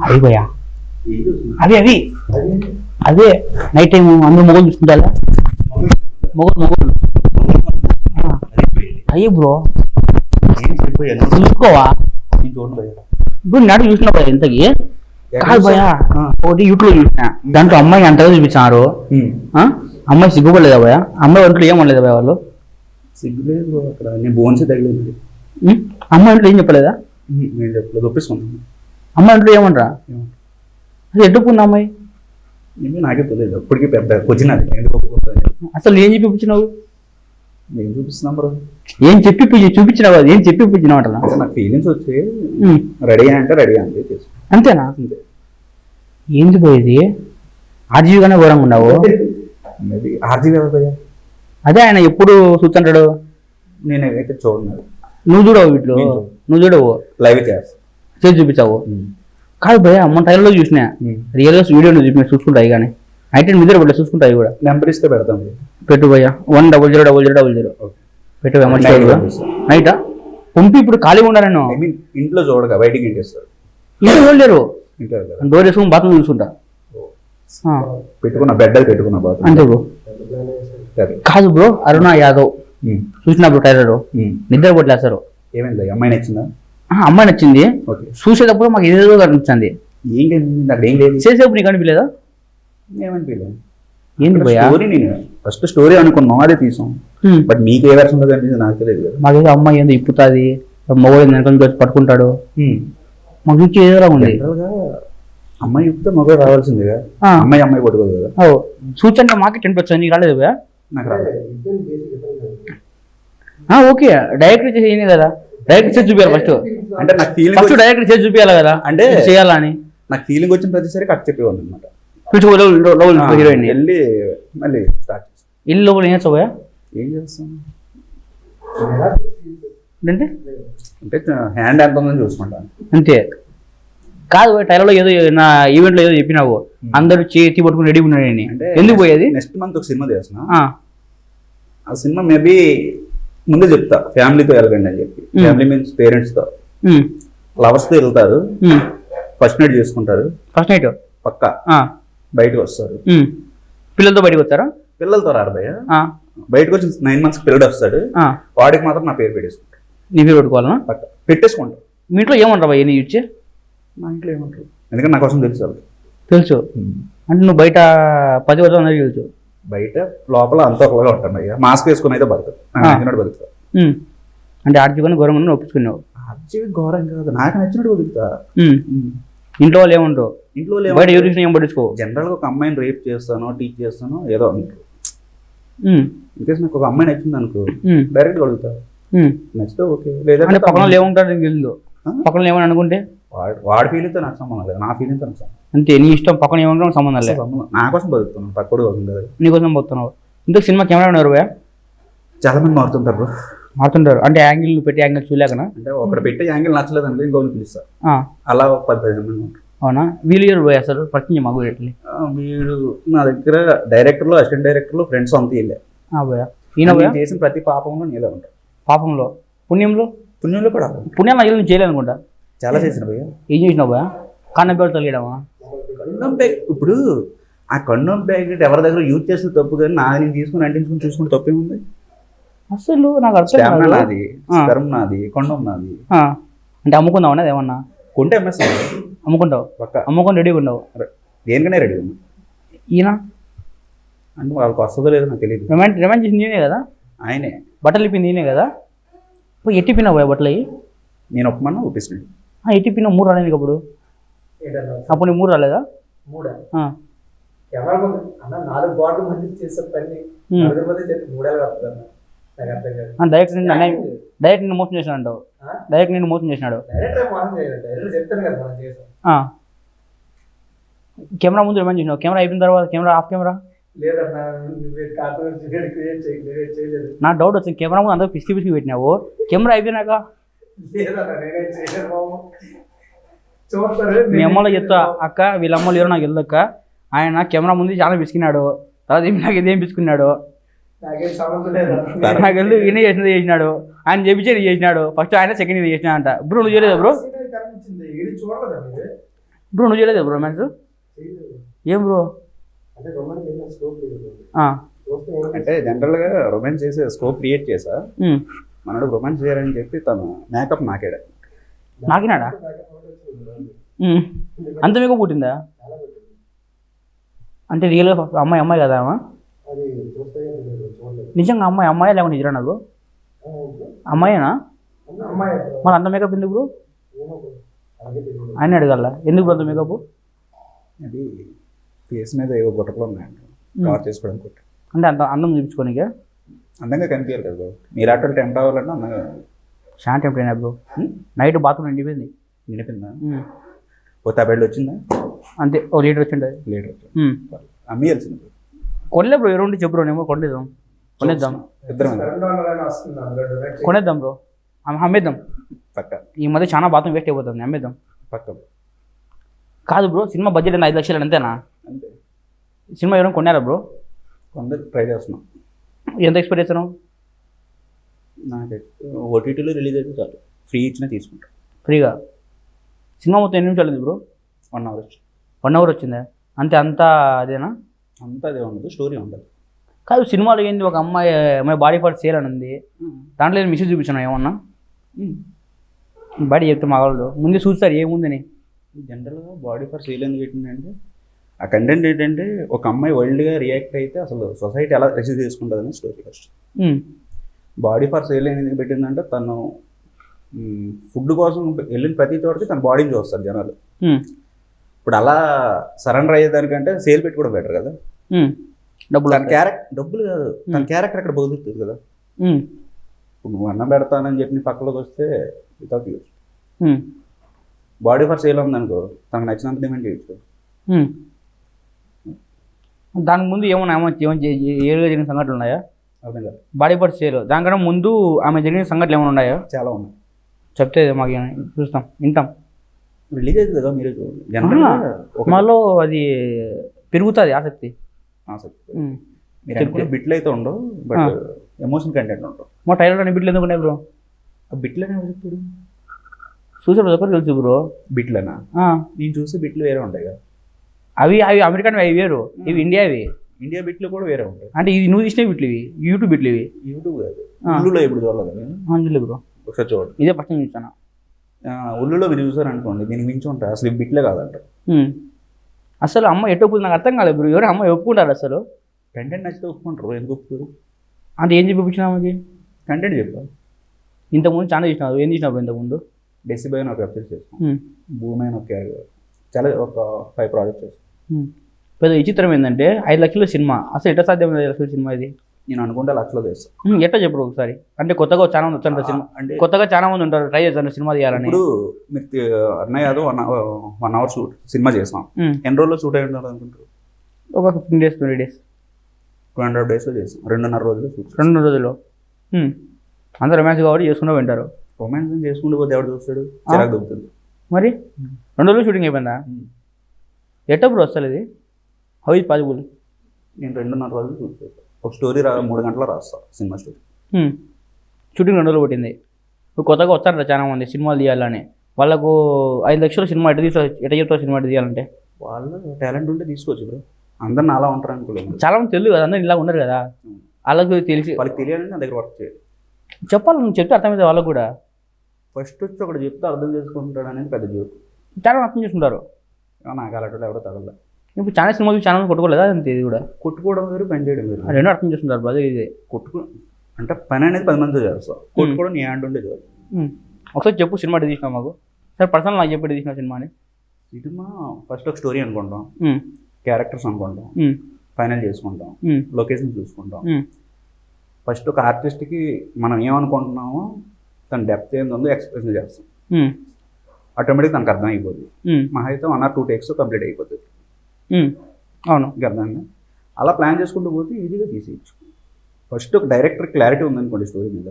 అది పోయా అవి అవి అదే నైట్ టైం అందరూ మొగలు చూసుకుంటా మొగలు అయ్యి బ్రో చూసుకోవా ఇప్పుడు నాటు చూసిన పోయా ఇంతకి కాదు పోయా ఒకటి యూట్యూబ్ చూసిన దాంట్లో అమ్మాయి అంతగా చూపించారు అమ్మాయి సిగ్గుపడలేదా పోయా అమ్మాయి ఒంట్లో ఏమనలేదా పోయా వాళ్ళు సిగ్గులేదు అక్కడ నేను బోన్స్ తగిలేదు అమ్మాయి ఇంట్లో ఏం చెప్పలేదా నేను చెప్పలేదు ఒప్పిస్తున్నాను అమ్మాయి ఇంట్లో ఏమంటారా అసలు ఎట్టుకుంది అమ్మాయి నాకే తెలియదు అప్పటికి పెద్ద క్వశ్చన్ అది ఎందుకు ఒప్పుకుంటుంది అసలు ఏం చెప్పి ఇప్పించినావు నేను చూపిస్తున్నాం బ్రో ఏం చెప్పి చూపించినావు అది ఏం చెప్పి ఇప్పించినావు అంట నాకు ఫీలింగ్స్ వచ్చి రెడీ అంటే రెడీ అంతే అంతేనా ఏంది పోయేది ఆర్జీవిగానే ఘోరంగా ఉన్నావు ఆర్జీవి ఎవరు అదే ఆయన ఎప్పుడు చూస్తుంటాడు నేను అయితే చూడన్నాడు నువ్వు చూడవు వీటిలో నువ్వు చూడవు లైవ్ చేసి చూపించావు కాదు భయ మన టైంలో చూసినా రియల్ గా వీడియో చూపిన చూసుకుంటాయి కానీ అయితే నిద్ర పడ్డా చూసుకుంటాయి కూడా నెంబర్ ఇస్తే పెడతాం పెట్టు భయ్యా 10000000 పెట్టు నైటా పంపి ఇప్పుడు ఖాళీగా ఉన్నాను ఇంట్లో చూడగా బయటికి ఇంటిస్తారు ఇంట్లో చూడలేరు డోర్ వేసుకుని బాత్రూమ్ చూసుకుంటా పెట్టుకున్న బెడ్ అది పెట్టుకున్న బాత్రూమ్ అంతే బ్రో కాదు బ్రో అరుణ యాదవ్ చూసినా బ్రో టైలర్ నిద్ర పట్టలేస్తారు ఏమైంది అమ్మాయి నచ్చిందా అమ్మాయి నచ్చింది చూసేటప్పుడు మాకు ఏదేదో కనిపించింది అక్కడ ఏం లేదు చేసేప్పుడు నీకు అనిపించలేదా ఏమనిపించలేదు ఏంటి స్టోరీ నేను ఫస్ట్ స్టోరీ అనుకున్నాం అదే తీసాం బట్ మీకు ఏ వెర్షన్ కనిపించింది నాకు తెలియదు కదా మాకేదో అమ్మాయి ఏందో ఇప్పుతుంది మగవాడు వెనక పట్టుకుంటాడు మాకు చూసి ఏదోలా ఉంది అమ్మాయి ఇప్పితే మగవాడు రావాల్సిందిగా అమ్మాయి పట్టుకోదు కదా సూచన మాకే 10% నీకు రాలేదు నాకు రాలేదు ఓకే డైరెక్ట్ చేసి కదా డైరెక్ట్ చేసి చూపించాలి ఫస్ట్ అంటే నాకు ఫీలింగ్ ఫస్ట్ డైరెక్ట్ చేసి చూపించాలి కదా అంటే చేయాలని నాకు ఫీలింగ్ వచ్చిన ప్రతిసారి కట్ చెప్పేవాళ్ళు అనమాట హీరోయిన్ వెళ్ళి మళ్ళీ స్టార్ట్ ఇల్లు లోపల ఏం చేస్తావా ఏం చేస్తాం అంటే అంటే హ్యాండ్ ఎంత ఉందని చూసుకుంటాను అంతే కాదు టైలర్లో ఏదో నా ఈవెంట్లో ఏదో చెప్పినావు అందరూ చేతి పట్టుకుని రెడీ ఉన్నాడు అంటే ఎందుకు పోయేది నెక్స్ట్ మంత్ ఒక సినిమా చేస్తున్నా ఆ సినిమా మేబీ ముందే చెప్తా ఫ్యామిలీతో వెళ్ళకండి అని చెప్పి ఫ్యామిలీ మీన్స్ పేరెంట్స్తో లవర్స్తో వెళ్తారు ఫస్ట్ నైట్ చేసుకుంటారు ఫస్ట్ నైట్ పక్కా బయటకు వస్తారు పిల్లలతో బయటకు వచ్చారా పిల్లలతో రారు భయ్య బయటకు వచ్చి 9 months పిల్లడు వస్తాడు వాడికి మాత్రం నా పేరు పెట్టేసుకుంటాడు నీ పేరు పెట్టుకోవాలన్నా పెట్టేసుకుంటాం మీ ఇంట్లో ఏమంటారు భయ్య నీ ఇచ్చి మా ఇంట్లో ఏమంటారు ఎందుకంటే నా కోసం తెలుసు అంటే నువ్వు బయట 10 వరకు అందరికీ తెలుసు బయట లోపల అంత ఒకలాగా ఉంటాను అయ్యా మాస్క్ వేసుకుని అయితే బతుకుతాడు బతుకుతా అంటే ఆర్జీవని ఘోరంగా ఒప్పించుకున్నావు ఆర్జీవి ఘోరం కాదు నాకు నచ్చినట్టు బతుకుతా ఇంట్లో వాళ్ళు ఏమంటారు ఇంట్లో బయట ఎవరు చూసినా ఏం పట్టించుకో జనరల్ గా ఒక అమ్మాయిని రేప్ చేస్తానో టీచ్ చేస్తానో ఏదో అంటారు ఇన్కేస్ నాకు ఒక అమ్మాయి నచ్చింది అనుకో డైరెక్ట్ అడుగుతా నచ్చితే ఓకే లేదా పక్కన ఏముంటారు నీకు తెలుసు పక్కన ఏమని అనుకుంటే వాడి ఫీలింగ్తో నాకు సంబంధం లేదు నా ఫీలింగ్తో నాకు సంబంధం అంతే నీ ఇష్టం పక్కన ఏమంటారో సంబంధం లేదు నా కోసం బతుకుతున్నాను పక్కడు కదా నీకోసం బతుకుతున్నావు ఇంతకు సినిమా కెమెరా ఉన్నారు భయ చాలా మంది మారుతుంటారు అంటే యాంగిల్ పెట్టి యాంగిల్ చూలేకనా అంటే ఒకటి పెట్టే యాంగిల్ నచ్చలేదంటే ఇంకొకటి పిలుస్తా అలా 10-15 మంది ఉంటారు అవునా వీళ్ళు ఎవరు పోయి అసలు పట్టించి మాకు వీడు నా దగ్గర డైరెక్టర్లు అసిస్టెంట్ డైరెక్టర్లు ఫ్రెండ్స్ అంతా వీళ్ళే ఈయన చేసిన ప్రతి పాపంలో నీళ్ళే ఉంటాయి పాపంలో పుణ్యంలో కూడా పుణ్యం నాకు చేయలేదు అనుకుంటా చాలా చేసిన భయ్య ఏం చేసినావు భయ కన్నం పేరు తగ్గడమా కండోమ్ బ్యాగ్ ఇప్పుడు ఆ కండోమ్ బ్యాగ్ ఎవరి దగ్గర యూజ్ చేస్తే తప్పు కానీ నాది నేను తీసుకుని అంటించుకుని చూసుకుంటే తప్పేముంది అసలు నాకు అర్థం నాది స్పెర్మ్ నాది కండోమ్ నాది అంటే అమ్ముకుందాం అనేది ఏమన్నా కొంటే అమ్మేస్తాను అమ్ముకుంటావు పక్క అమ్ముకొని రెడీగా ఉండవు దేనికనే రెడీ ఉన్నా ఈయన అంటే వాళ్ళకి వస్తుందో లేదో నాకు తెలియదు రిమైండ్ చేసి నేనే కదా ఆయనే బట్టలు ఇప్పి నేనే కదా ఎట్టిపోయినా పోయా బట్టలు అయ్యి నేను ఒప్పమన్నా ఒప్పిస్తున్నాడు ఎట్టిపోయినా 3 రాలేదు అప్పుడు అప్పుడు నీకు 3 రాలేదా డైరెక్ట్ నిన్ను మోసం చేసినాడు అంటావు డైరెక్ట్ నిన్ను మోసం చేసినాడు కెమెరా ముందు రిమైండ్ చేసినావు కెమెరా అయిపోయిన తర్వాత కెమెరా ఆఫ్ కెమెరా నా డౌట్ వచ్చింది కెమెరా ముందు అందరూ పిసికి పెట్టినావు కెమెరా అయిపోయినాక మీ అమ్మలో చెప్తా అక్క వీళ్ళ అమ్మలు ఎవరో నాకు వెళ్ళక్క ఆయన కెమెరా ముందు చాలా పిసికినాడు తర్వాత నాకు ఇదేం పిసుకున్నాడు నాకు ఎందుకు ఈయన చేసినాడు ఆయన చెప్పించి చేసినాడు ఫస్ట్ ఆయన సెకండ్ ఇది చేసినా అంట బ్రో నువ్వు చేయలేదా బ్రో నువ్వు చేయలేదా బ్రో రొమాన్స్ ఏం బ్రో అంటే జనరల్ గా రొమాన్స్ చేసే స్కోప్ క్రియేట్ చేసా మనడు రొమాన్స్ చేయాలని చెప్పి తను మేకప్ నాకాడు. నాకినాడా అంత మీకు పుట్టిందా అంటే రియల్గా అమ్మాయి కదా అమ్మా నిజంగా అమ్మాయి లేకుండా నిజరా నాకు అమ్మాయినా మరి అంత మేకప్ ఎందుకు బ్రో ఆయన అడగల ఎందుకు బ్రో అంత మేకప్ అది ఫేస్ మీద ఏవో గుట్టలు ఉన్నాయండి కవర్ చేసుకోవడానికి. అంటే అంత అందం చూపించుకోనికే అందంగా కనిపించారు కదా బ్రో. మీరు అక్కడ టెంప్ట్ అవ్వాలంటే అందంగా షాంట్ టెంప్ట్ అయినా బ్రో నైట్ బాత్రూమ్ నిండిపోయింది. నిండిపోయిందా ఓ తాబేళ్ళు వచ్చిందా అంతే ఓ లీటర్ వచ్చిండదు లీటర్ వచ్చింది అమ్మేయాల్సింది బ్రో. కొనలే బ్రో ఎవరు చెప్పు బ్రో నేను కొనలేదాం కొనేద్దాం కొనేద్దాం బ్రో అమ్మేద్దాం పక్క ఈ మధ్య చాలా బాత్రూమ్ వేస్ట్ అయిపోతుంది అమ్మేద్దాం పక్క కాదు బ్రో సినిమా బడ్జెట్ 5 లక్షలు అంతేనా అంతే. సినిమా ఎవరైనా కొన్నారా బ్రో కొందరు ట్రై చేస్తున్నాం. ఎంత ఎక్స్పెక్ట్ చేస్తున్నావు నాకు ఓటీటీలో రిలీజ్ అయితే చాలు ఫ్రీ ఇచ్చినా తీసుకుంటాం ఫ్రీగా. సినిమా మొత్తం ఎన్ని నిమిషాలు ఉంది బ్రో 1 hour వచ్చి 1 hour వచ్చిందా అంతే అంతా అదేనా అంతా అదే ఉండదు స్టోరీ ఉండదు. కాదు సినిమాలో ఏంది ఒక అమ్మాయి బాడీ పార్ట్ సేల్ అని ఉంది దాంట్లో ఏదో మిస్యూజ్ చూపించాను ఏమన్నా బాడీ చెప్తే మా వాళ్ళు ముందే చూస్తారు ఏముందని. జనరల్గా బాడీ ఫర్ సేల్ ఎందుకు పెట్టిందంటే ఆ కంటెంట్ ఏంటంటే ఒక అమ్మాయి వరల్డ్గా రియాక్ట్ అయితే అసలు సొసైటీ ఎలా రిసీవ్ చేసుకుంటుందని story first. Body for sale ఎందుకు పెట్టిందంటే తను ఫుడ్ కోసం వెళ్ళిన ప్రతి చోటకి తన బాడీని చూస్తారు జనాలు. ఇప్పుడు అలా సరెండర్ అయ్యేదానికంటే సేల్ పెట్టుకోవడం బెటర్ కదా. డబ్బులు కాదు తన క్యారెక్టర్ అక్కడ బదులుతుంది కదా. ఇప్పుడు నువ్వు అన్నం పెడతానని చెప్పి నీ పక్కలోకి వస్తే without use. Body for sale ఉందనుకో తనకు నచ్చినంత డిమాండ్ చేయొచ్చు. దానికి ముందు ఏమన్నా ఏమైనా జరిగిన సంఘటనలు ఉన్నాయా అర్థం కాదు. బాడీ పార్ట్ సేల్ దానికన్నా ముందు ఆమె జరిగిన సంఘటనలు ఏమైనా ఉన్నాయా చాలా ఉన్నాయి చెప్తే మాకు చూస్తాం వింటాం. రిలీజ్ అవుతుంది కదా మీరే చూడండి. జనరల్గా మాలో అది పెరుగుతుంది ఆసక్తి. మీరు బిట్లు అయితే ఉండవు బట్ ఎమోషన్ కంటెంట్ ఉండవు. మా టైలర్ అని బిట్లు ఎందుకు ఉన్నాయి బ్రో ఆ బిట్లు అనేవి చెప్పుడు చూసే ప్రతి ఒక్కరు తెలుసు బ్రో. బిట్లనా నేను చూసే బిట్లు వేరే ఉంటాయి కదా. అవి అమెరికన్ అవి వేరు ఇవి ఇండియావి. ఇండియా బిట్లు కూడా వేరే ఉంటాయి. అంటే ఇది నువ్వు తీసిన బిట్లు ఇవి యూట్యూబ్ బిట్లు ఇవి. యూట్యూబ్ కాదు ఉల్లులో ఎప్పుడు చూడలేదు బ్రో ఒకసారి చూడండి. ఇదే ఫస్ట్ నేను చూసాను. ఉల్లులో మీరు చూసారు అనుకోండి దీనికి మించి ఉంటాయి అసలు ఈ బిట్లే కాదంట. అసలు అమ్మ ఎటు ఒప్పుకుంది నాకు అర్థం కాలేదు బ్రో. ఎవరు అమ్మ ఒప్పుకుంటారు అసలు కంటెంట్ నచ్చితే ఒప్పుకుంటారు ఎందుకు ఒప్పుకోరు. అంటే ఏం చెప్పి ఒప్పించిన అమ్మకి కంటెంట్ చెప్పాలి. ఇంతకుముందు చాలా చూసినావు ఏం చూసినావు ఇంతకుముందు డెసిబై అని ఒక వెబ్సైట్ చేస్తాం భూమి అని ఒక చాలా ఒక 5 ప్రాజెక్ట్ చేస్తాం. పెద్ద విచిత్రం ఏంటంటే 5 లక్షల సినిమా అసలు ఎట్లా సాధ్యం 5 లక్షల సినిమా ఇది నేను అనుకుంటే లక్షలో చేస్తాను. ఎట్లా చెప్పరు ఒకసారి. అంటే కొత్తగా చాలా మంది వచ్చారు సినిమా అంటే కొత్తగా చాలా మంది ఉంటారు ట్రై చేస్తారు సినిమా తీయాలని. ఇప్పుడు మీరు అన్నయ్య యాదవ్ 1 hour షూట్ సినిమా చేస్తాం ఎన్ని రోజుల్లో షూట్ అయి ఉంటారు అనుకుంటారు. ఒక 15 days 20 days 200 daysలో చేస్తాం 2.5 రోజుల్లో షూట్ 2 రోజుల్లో అందరూ రొమాన్స్ కాబట్టి చేసుకుంటూ వింటారు. రొమాన్స్ చేసుకుంటూ పోతే ఎవరు చూస్తాడు చిరాకు దొరుకుతుంది. మరి 2 రోజులు షూటింగ్ అయిపోయిందా ఎట్ట బ్రో అసలు ఇది హౌ ఇస్ పాసిబుల్. నేను 2.5 రోజులు షూట్ చేస్తాను. ఒక స్టోరీ 3 గంటల్లో రాస్తాను సినిమా స్టోరీ. షూటింగ్ 2 రోజులు పట్టింది. ఇప్పుడు కొత్తగా వచ్చారు చాలా మంది సినిమాలు తీయాలని వాళ్ళకు 5 లక్షల సినిమా ఎట్ట చెప్తారు సినిమా ఎట్ట తీయాలంటే వాళ్ళు టాలెంట్ ఉంటే తీసుకోవచ్చు బ్రో. అందరిని అలా ఉంటారు అనుకోలేదు. చాలా మంది తెలియదు కదా అందరూ ఇలా ఉండరు కదా వాళ్ళకు తెలిసి వాళ్ళకి తెలియాలని నా దగ్గర వర్క్ చేయాలి చెప్పాలి నువ్వు చెప్తే అర్థమైతే వాళ్ళకు కూడా. ఫస్ట్ వచ్చి ఒకటి చెప్తే అర్థం చేసుకుంటాడు అనేది పెద్ద జోక్. చాలా అర్థం చేసుకుంటారు. నాకు అలాంటి ఎవరో తగల. ఇప్పుడు చాలా సినిమాలు ఛానల్ కొట్టుకోలేదా అంతే ఇది కూడా కొట్టుకోవడం వేరు పని చేయడం వేరు. రెండో అర్థం చేస్తుంటారు బాగా ఇది అంటే పని అనేది 10 మందితో చేస్తావు కొట్టుకోవడం నీ హ్యాండ్ ఉండేది. ఒకసారి చెప్పు సినిమా తీసినావు మాకు సార్ పర్సనల్ నాకు చెప్పి తీసిన సినిమాని. సినిమా ఫస్ట్ ఒక స్టోరీ అనుకుంటాం క్యారెక్టర్స్ అనుకుంటాం ఫైనల్ చేసుకుంటాం లొకేషన్ చూసుకుంటాం. ఫస్ట్ ఒక ఆర్టిస్ట్కి మనం ఏమనుకుంటున్నామో తన డెప్త్ ఏందో ఎక్స్ప్రెషన్ చేస్తాం ఆటోమేటిక్ తనకు అర్థం అయిపోతుంది. మహా అయితే 1 or 2 takes కంప్లీట్ అయిపోతుంది. అవును అర్థంగా అలా ప్లాన్ చేసుకుంటూ పోతే ఈజీగా తీసేయచ్చు. ఫస్ట్ ఒక డైరెక్టర్ క్లారిటీ ఉందనుకోండి స్టోరీ మీద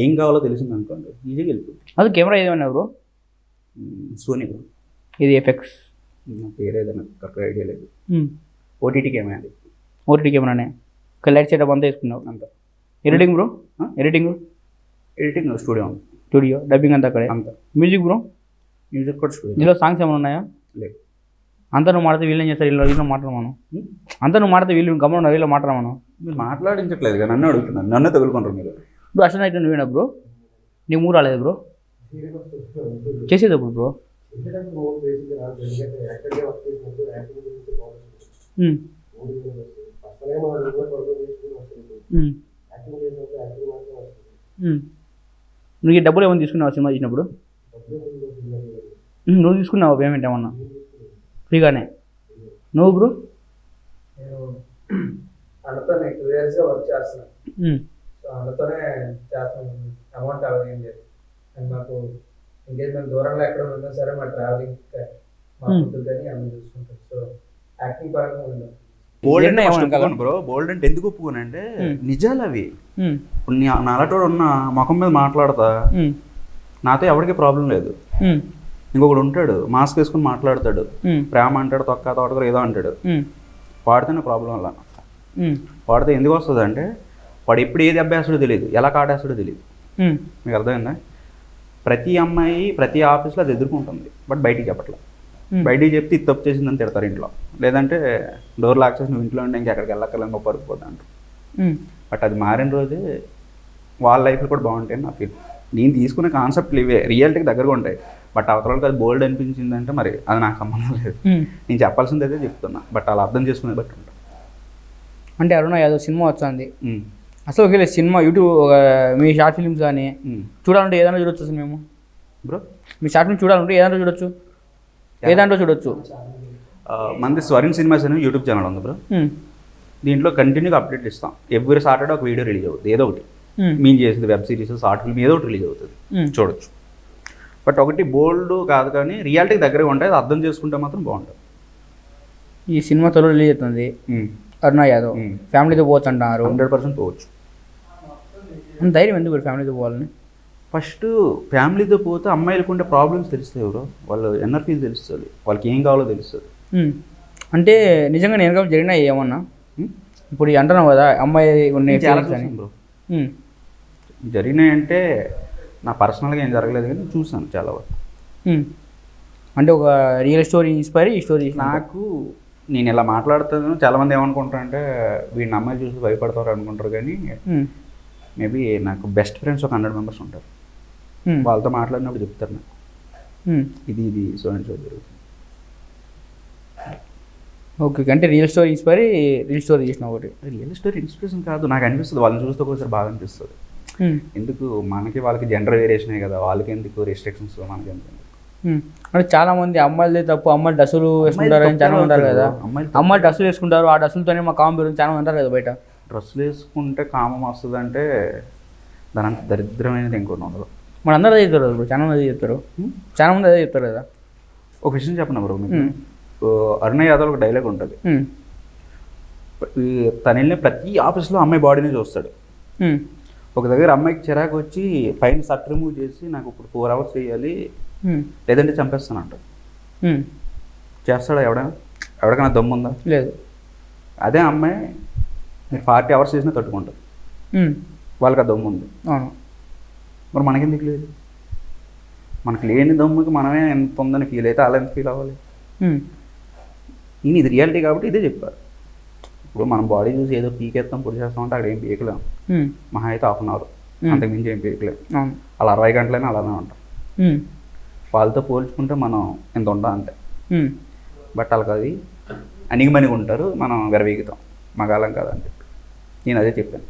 ఏం కావాలో తెలిసింది అనుకోండి ఈజీగా వెళ్ళిపోతుంది. అది కెమెరా ఏదైనా బ్రో సోనీ బ్రో ఇది ఎఫెక్ట్స్ పేరు ఏదైనా కరెక్ట్ ఐడియా లేదు. ఓటీటీ కెమెరా ఓటీటీ కెమెరానే ఒక లైట్ సెటప్ అంతా వేసుకున్నావు. అంత editing bro, editing studio studio, dubbing అంతా అక్కడే. అంత మ్యూజిక్ బ్రో, మ్యూజిక్ కూడా స్టూడియో. ఇందులో సాంగ్స్ ఏమైనా ఉన్నాయా? లేదు. అంతా నువ్వు మాడితే వీళ్ళు ఏం చేస్తారు? వీళ్ళు మాట్లాడమను. అంతా నువ్వు మాడితే వీళ్ళు గమనం వీళ్ళు మాట్లాడమను. మీరు మాట్లాడించట్లేదు కదా, నన్ను అడుగుతున్నాను, నన్నే తగులుకుంటారు మీరు. బ్రో అసలు అయితే నువ్వేనా బ్రో? నీకు మూడు రాలేదు బ్రో చేసేటప్పుడు బ్రో? నువ్వు ఈ డబ్బులు ఏమైనా తీసుకున్నావు సినిమా చేసినప్పుడు? నువ్వు తీసుకున్నావు పేమెంట్ ఏమన్నా ఫ్రీగానే? నువ్వు బ్రో? అందుతోనే 2 yearsగా వర్క్ చేస్తున్నాను. సో అందుతోనే చేస్తాను. అమౌంట్ అవ్వదు ఏం లేదు. అండ్ మాకు ఇంకేం మేము దూరంలో ఎక్కడ ఉన్నా సరే మా ట్రావెలింగ్ మా ఫుడ్ కానీ అన్నీ చూసుకుంటాం. సో యాక్టింగ్ పరంగా ఉందాం. బోల్డ్ అంటే ఒప్పుకోను బ్రో. బోల్డ్ అంటే ఎందుకు ఒప్పుకోను అంటే నిజాలు అవి. ఇప్పుడు నాలటోడు ఉన్న ముఖం మీద మాట్లాడతా, నాతో ఎవరికి ప్రాబ్లం లేదు. ఇంకొకడు ఉంటాడు మాస్క్ వేసుకుని మాట్లాడతాడు, ప్రేమ అంటాడు, తొక్క తోటకూర ఏదో అంటాడు, వాడితేనే ప్రాబ్లం వల్ల. వాడితే ఎందుకు వస్తుంది అంటే వాడు ఎప్పుడు ఏది అభ్యాసుడో తెలియదు, ఎలా కాటేస్తాడో తెలియదు. మీకు అర్థమైందా? ప్రతి అమ్మాయి ప్రతి ఆఫీస్లో అది ఎదుర్కొంటుంది, బట్ బయటికి చెప్పట్లా. బయటికి చెప్తే ఇది తప్పు చేసిందని తిడతారు ఇంట్లో, లేదంటే డోర్ లాక్ చేసి నువ్వు ఇంట్లో ఉంటే ఇంకెక్కడికి వెళ్ళక్కర్లేదు గొప్ప పరుకుపోతా అంటారు. బట్ అది మారిన రోజే వాళ్ళ లైఫ్లో కూడా బాగుంటాయని నా ఫీల్. నేను తీసుకునే కాన్సెప్ట్లు ఇవే, రియాలిటీకి దగ్గరగా ఉంటాయి. బట్ అవతలకి అది బోల్డ్ అనిపించిందంటే మరి అది నాకు సంబంధం లేదు. నేను చెప్పాల్సింది అయితే చెప్తున్నా, బట్ అలా అర్థం చేసుకునే బట్టి ఉంటాను. అంటే అరుణ యాదవ్ సినిమా వచ్చింది అసలు ఒకవేళ సినిమా యూట్యూబ్ మీ షార్ట్ ఫిల్మ్స్ కానీ చూడాలంటే ఏదైనా చూడొచ్చు అసలు మేము బ్రో? మీ షార్ట్ ఫిల్మ్ చూడాలంటే ఏదంటే చూడొచ్చు, ఏదంటో చూడొచ్చు. మనది స్వరిన్ సినిమాస్ అని యూట్యూబ్ ఛానల్ ఉంది బ్రో. దీంట్లో కంటిన్యూగా అప్డేట్ ఇస్తాం. ఎవ్రీ సాటర్డే ఒక వీడియో రిలీజ్ అవుతుంది, ఏదో ఒకటి మేము చేసింది వెబ్ సిరీస్, షార్ట్ ఫిల్మ్ ఏదో ఒకటి రిలీజ్ అవుతుంది, చూడొచ్చు. బట్ ఒకటి బోల్డ్ కాదు కానీ రియాలిటీకి దగ్గరగా ఉంటాయి, అది అర్థం చేసుకుంటే మాత్రం బాగుంటుంది. ఈ సినిమా త్వరలో రిలీజ్ అవుతుంది. అరుణ యాదవ్ ఫ్యామిలీతో పోవచ్చు అంటున్నారు. 100% పోవచ్చు. అంత ధైర్యం ఎందుకు ఫ్యామిలీతో పోవాలని? ఫస్ట్ ఫ్యామిలీతో పోతే అమ్మాయిలకు ఉండే ప్రాబ్లమ్స్ తెలుస్తాయి బ్రో, వాళ్ళు ఎనర్జీ తెలుస్తుంది, వాళ్ళకి ఏం కావాలో తెలుస్తుంది. అంటే నిజంగా నేను జరిగినా ఏమన్నా ఇప్పుడు అంటున్నావు కదా అమ్మాయి ఉన్నాయి బ్రో. జరిగినాయంటే నా పర్సనల్గా ఏం జరగలేదు కానీ చూసాను చాలా వరకు. అంటే ఒక రియల్ స్టోరీ ఇన్స్పైర్ ఈ స్టోరీ నాకు నేను ఇలా మాట్లాడుతాను, చాలామంది ఏమనుకుంటారంటే వీడిని అమ్మాయి చూసి భయపడతారు అనుకుంటారు, కానీ మేబీ నాకు బెస్ట్ ఫ్రెండ్స్ ఒక 100 members ఉంటారు. వాళ్ళతో మాట్లాడినప్పుడు చెప్తారు నాకు ఇది సో అండ్ సో జరుగుతుంది. ఓకే, అంటే real story inspire real story చేసిన ఒకటి. రియల్ స్టోరీ ఇన్స్పిరేషన్ కాదు, నాకు అనిపిస్తుంది వాళ్ళని చూస్తే ఒకసారి బాగా అనిపిస్తుంది. ఎందుకు మనకి వాళ్ళకి జెండర్ వేరియేషనే కదా, వాళ్ళకి ఎందుకు రెస్ట్రిక్షన్స్, మనకి ఎందుకు? అంటే చాలా మంది అమ్మాయిలదే తప్పు, అమ్మాయిలు డ్రెస్సులు వేసుకుంటారు అని చాలా మంది అంటారు కదా. అమ్మాయిలు డ్రెస్సులు వేసుకుంటారు, ఆ డ్రెస్సులతోనే మా కామం పెరుగుతుంది చాలా మంది అంటారు కదా బయట. డ్రెస్సులు వేసుకుంటే కామం వస్తుంది అంటే దాని అంత దరిద్రమైనది ఇంకొన్ని ఉండదు. మన అందరూ అదే చెప్తారు బ్రో, చాలా మంది చెప్తారు, చాలా మంది అదే చెప్తారు కదా. ఒక విషయం చెప్పను బ్రో మీకు, అరుణ యాదవ్ ఒక డైలాగ్ ఉంటుంది, తను వెళ్ళిన ప్రతి ఆఫీస్లో అమ్మాయి బాడీని చూస్తాడు. ఒక దగ్గర అమ్మాయికి చిరాకు వచ్చి పైన షర్ట్ రిమూవ్ చేసి నాకు ఇప్పుడు 4 hours చేయాలి లేదంటే చంపేస్తానంట. చేస్తాడా ఎవరికైనా దమ్ము ఉందా? లేదు. అదే అమ్మాయి మీరు 40 hours చేసినా తట్టుకుంటారు, వాళ్ళకి ఆ దమ్ము ఉంది. మరి మనకెందుకు లేదు? మనకు లేని దమ్ముకి మనమే ఎంత ఉందని ఫీల్ అయితే అలా ఎంత ఫీల్ అవ్వాలి? నేను ఇది రియాలిటీ కాబట్టి ఇదే చెప్పారు. ఇప్పుడు మనం బాడీ చూసి ఏదో పీకేస్తాం పొడి చేస్తామంటే అక్కడ ఏం పీకలేం, మహా అయితే 1/2 hour, అంతకుమించి ఏం పీకలేం. అలా 60 గంటలైనా అలానే ఉంటాం. వాళ్ళతో పోల్చుకుంటే మనం ఎంత ఉంటాం అంతే. బట్ వాళ్ళకి అది అణిగిమణిగి ఉంటారు, మనం విరవీగుతాం, మగాలం కాదని చెప్పి నేను అదే చెప్పాను.